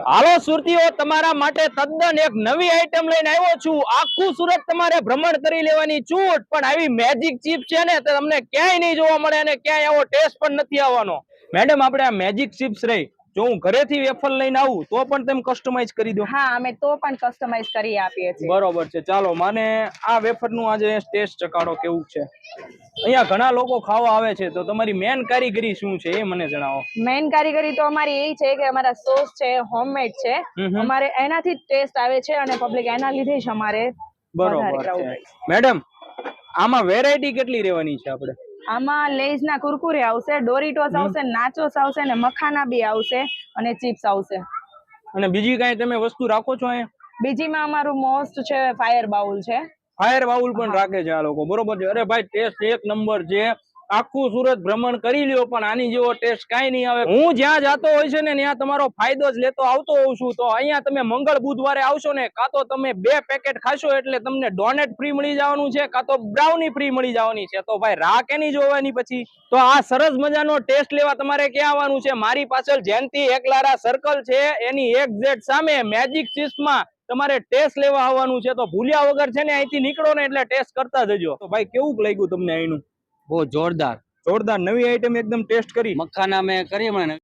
હાલો સુરતીઓ, તમારા માટે તદ્દન એક નવી આઈટમ લઈને આવ્યો છું। આખું સુરત તમારે ભ્રમણ કરી લેવાની છૂટ, પણ આવી મેજિક ચિપ છે ને તે તમને ક્યાંય નહીં જોવા મળે અને ક્યાંય આવો ટેસ્ટ પણ નથી આવવાનો। મેડમ, આપણે આ મેજિક ચિપ્સ રહી, જો હું ઘરેથી વેફર લઈને આવું તો પણ તમે કસ્ટમાઇઝ કરી દો? હા, અમે તો પણ કસ્ટમાઇઝ કરી આપીએ છીએ। બરોબર છે, ચાલો મને આ વેફર નું આજે ટેસ્ટ ચકાડો કેવું છે। અહીંયા ઘણા લોકો ખાવા આવે છે, તો તમારી મેન કારીગરી શું છે એ મને જણાવો। મેઇન કારીગરી તો અમારી એ છે કે અમારા સોસ છે હોમમેડ છે, અમારે એનાથી જ ટેસ્ટ આવે છે અને પબ્લિક એના લીધે જ અમારે બરોબર છે। મેડમ, આમાં વેરાયટી કેટલી રહેવાની છે આપણે? આમાં લેઝ ના કુરકુરે આવશે, ડોરીટોસ આવશે, નાચોસ આવશે અને મખાના બી આવશે અને ચિપ્સ આવશે। અને બીજી કઈ તમે વસ્તુ રાખો છો અહીંયા? બીજીમાં અમારું મોસ્ટ છે ફાયર બાઉલ છે। ફાયર બાઉલ પણ રાખે છે આ લોકો, બરોબર છે। અરે ભાઈ, ટેસ્ટ એક નંબર છે। આખું સુરત ભ્રમણ કરી લ્યો પણ આની જેવો ટેસ્ટ કાંઈ નહીં આવે। હું જ્યાં જાતો હોય છે ને ત્યાં તમારો ફાયદો જ લેતો આવતો હોઉં છું। તો અહીંયા તમે મંગળ બુધવારે આવશો ને, કાં તો તમે 2 પેકેટ ખાશો એટલે તમને ડોનેટ ફ્રી મળી જવાનું છે, કાં તો બ્રાઉની ફ્રી મળી જવાની છે। તો ભાઈ રાહ કેની જોવાની પછી? તો આ સરસ મજાનો ટેસ્ટ લેવા તમારે ક્યાં આવવાનું છે? મારી પાછળ જયંતિ એકલારા સર્કલ છે, એની એક્ઝેક્ટ સામે મેજિક ચિપ્સમાં તમારે ટેસ્ટ લેવા આવવાનું છે। તો ભૂલ્યા વગર છે ને અહીંથી નીકળો ને એટલે ટેસ્ટ કરતા જજો। તો ભાઈ, કેવું લાગ્યું તમને અહીંનું? બહુ જોરદાર જોરદાર, નવી આઈટમ એકદમ ટેસ્ટ કરી। મખાના મેં કરી મને